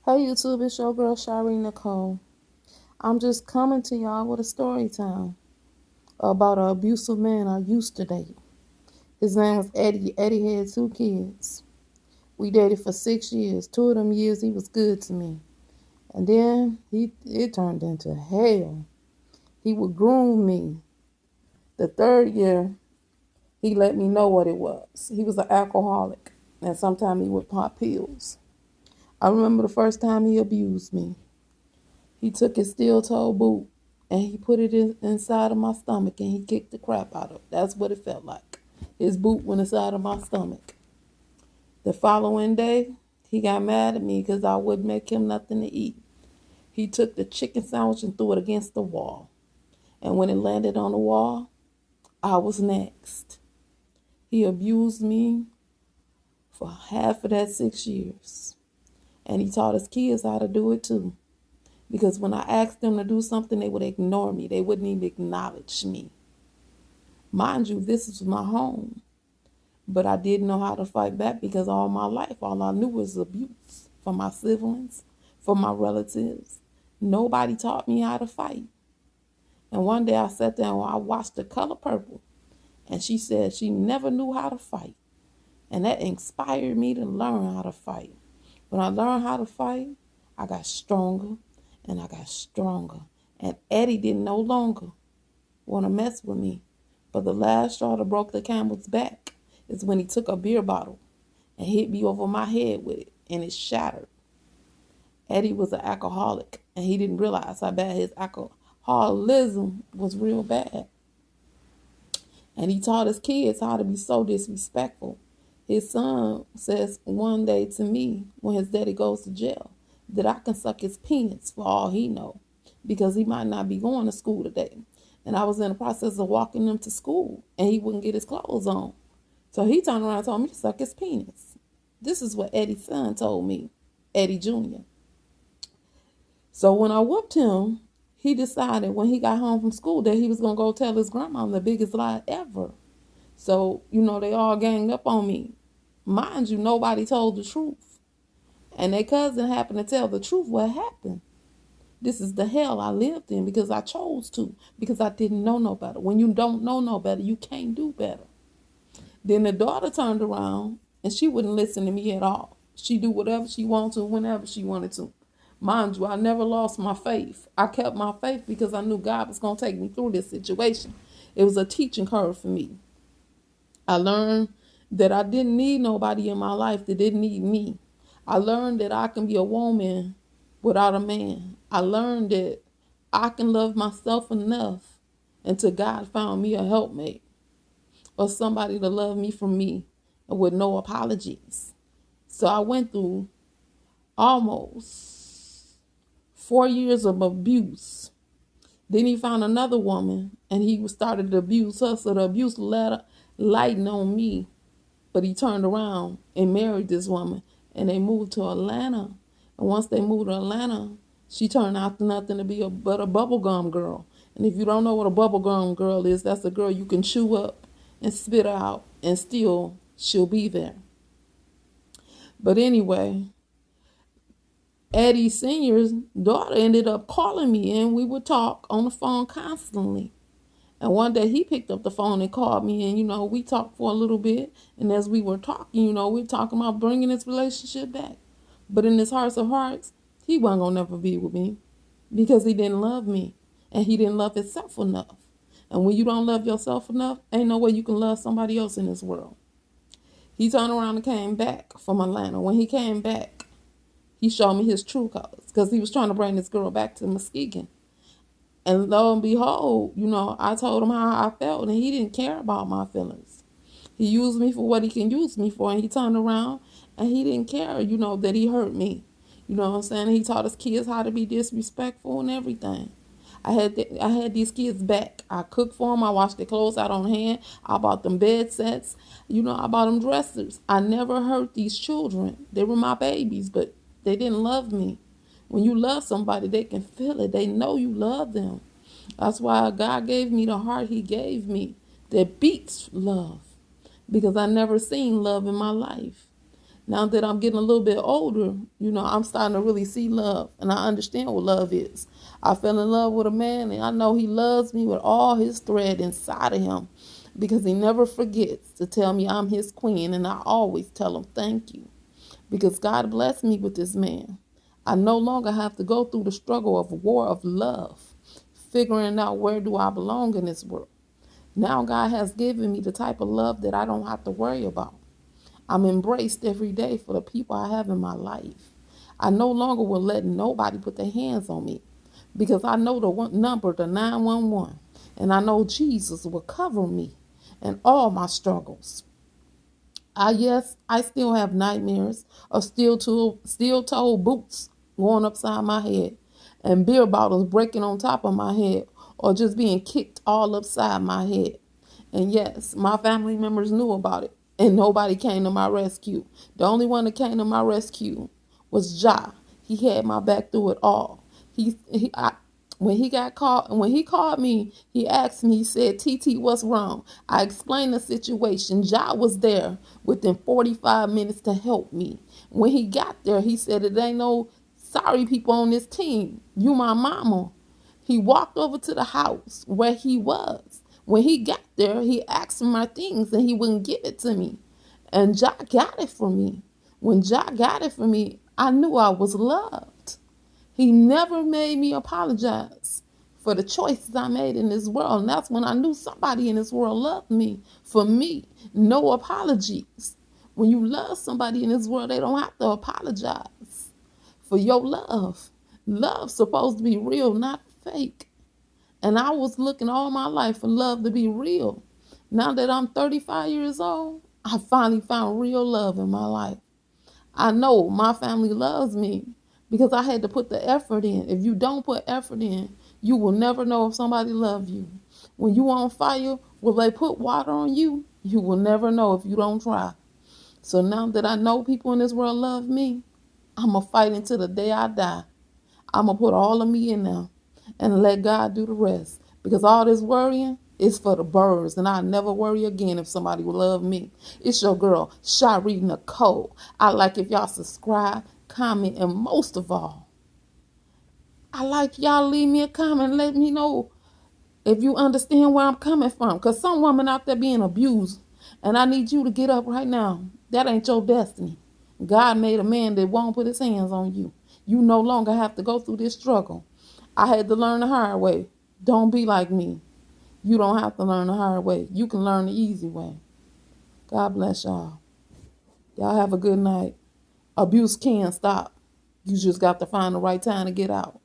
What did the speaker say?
Hey YouTube, it's your girl Shireen Nicole. I'm just coming to y'all with a story time about an abusive man I used to date. His name was Eddie. Eddie had 2 kids. We dated for 6 years. 2 of them years he was good to me. And then it turned into hell. He would groom me. The third year, he let me know what it was. He was an alcoholic, and sometimes he would pop pills. I remember the first time he abused me. He took his steel-toe boot and he put it inside of my stomach and he kicked the crap out of it. That's what it felt like. His boot went inside of my stomach. The following day, he got mad at me because I wouldn't make him nothing to eat. He took the chicken sandwich and threw it against the wall. And when it landed on the wall, I was next. He abused me for half of that 6 years. And he taught his kids how to do it too. Because when I asked them to do something, they would ignore me. They wouldn't even acknowledge me. Mind you, this is my home. But I didn't know how to fight back because all my life, all I knew was abuse from my siblings, from my relatives. Nobody taught me how to fight. And one day I sat down and I watched The Color Purple. And she said she never knew how to fight. And that inspired me to learn how to fight. When I learned how to fight, I got stronger. And I got stronger. And Eddie didn't no longer want to mess with me. But the last straw that broke the camel's back is when he took a beer bottle and hit me over my head with it. And it shattered. Eddie was an alcoholic. And he didn't realize how bad his alcoholism was real bad. And he taught his kids how to be so disrespectful. His son says one day to me when his daddy goes to jail, that I can suck his penis for all he know, because he might not be going to school today. And I was in the process of walking him to school, and he wouldn't get his clothes on. So he turned around and told me to suck his penis. This is what Eddie's son told me, Eddie Jr. So when I whooped him, he decided when he got home from school that he was going to go tell his grandma the biggest lie ever. So, they all ganged up on me. Mind you, nobody told the truth. And their cousin happened to tell the truth what happened. This is the hell I lived in because I chose to, because I didn't know no better. When you don't know no better, you can't do better. Then the daughter turned around and she wouldn't listen to me at all. She do whatever she wanted to, whenever she wanted to. Mind you, I never lost my faith. I kept my faith because I knew God was going to take me through this situation. It was a teaching curve for me. I learned that I didn't need nobody in my life that didn't need me. I learned that I can be a woman without a man. I learned that I can love myself enough until God found me a helpmate or somebody to love me for me and with no apologies. So I went through almost 4 years of abuse. Then he found another woman and he started to abuse her. So the abuse lightened on me. But he turned around and married this woman. And they moved to Atlanta. And once they moved to Atlanta, she turned out to nothing to be but a bubblegum girl. And if you don't know what a bubblegum girl is, that's a girl you can chew up and spit out and still she'll be there. But anyway, Eddie Sr.'s daughter ended up calling me and we would talk on the phone constantly. And one day he picked up the phone and called me and, we talked for a little bit. And as we were talking, we were talking about bringing this relationship back. But in his hearts of hearts, he wasn't going to never be with me because he didn't love me and he didn't love himself enough. And when you don't love yourself enough, ain't no way you can love somebody else in this world. He turned around and came back from Atlanta. When he came back, he showed me his true colors because he was trying to bring this girl back to Muskegon. And lo and behold, I told him how I felt, and he didn't care about my feelings. He used me for what he can use me for, and he turned around, and he didn't care, that he hurt me. You know what I'm saying? He taught his kids how to be disrespectful and everything. I had these kids back. I cooked for them. I washed their clothes out on hand. I bought them bed sets. I bought them dressers. I never hurt these children. They were my babies, but they didn't love me. When you love somebody, they can feel it. They know you love them. That's why God gave me the heart he gave me that beats love, because I never seen love in my life. Now that I'm getting a little bit older, I'm starting to really see love, and I understand what love is. I fell in love with a man, and I know he loves me with all his thread inside of him, because he never forgets to tell me I'm his queen, and I always tell him thank you, because God blessed me with this man. I no longer have to go through the struggle of war of love, figuring out where do I belong in this world. Now God has given me the type of love that I don't have to worry about. I'm embraced every day for the people I have in my life. I no longer will let nobody put their hands on me, because I know the number, the 911, and I know Jesus will cover me and all my struggles. Yes, I still have nightmares of steel-toed boots going upside my head, and beer bottles breaking on top of my head, or just being kicked all upside my head. And yes, my family members knew about it, and nobody came to my rescue. The only one that came to my rescue was Ja. He had my back through it all. When he got called, when he called me, he asked me, he said, "TT, what's wrong?" I explained the situation. Ja was there within 45 minutes to help me. When he got there, he said, "It ain't no sorry people on this team. You my mama." He walked over to the house where he was. When he got there, he asked for my things and he wouldn't give it to me. And Ja got it for me. When Ja got it for me, I knew I was loved. He never made me apologize for the choices I made in this world. And that's when I knew somebody in this world loved me. For me, no apologies. When you love somebody in this world, they don't have to apologize for your love. Love's supposed to be real, not fake. And I was looking all my life for love to be real. Now that I'm 35 years old, I finally found real love in my life. I know my family loves me because I had to put the effort in. If you don't put effort in, you will never know if somebody loves you. When you on fire, will they put water on you? You will never know if you don't try. So now that I know people in this world love me, I'm going to fight until the day I die. I'm going to put all of me in there and let God do the rest. Because all this worrying is for the birds, and I'll never worry again if somebody will love me. It's your girl, Shari Nicole. I like if y'all subscribe, comment, and most of all, I like y'all leave me a comment and let me know if you understand where I'm coming from. Because some woman out there being abused, and I need you to get up right now. That ain't your destiny. God made a man that won't put his hands on you. You no longer have to go through this struggle. I had to learn the hard way. Don't be like me. You don't have to learn the hard way. You can learn the easy way. God bless y'all. Y'all have a good night. Abuse can stop. You just got to find the right time to get out.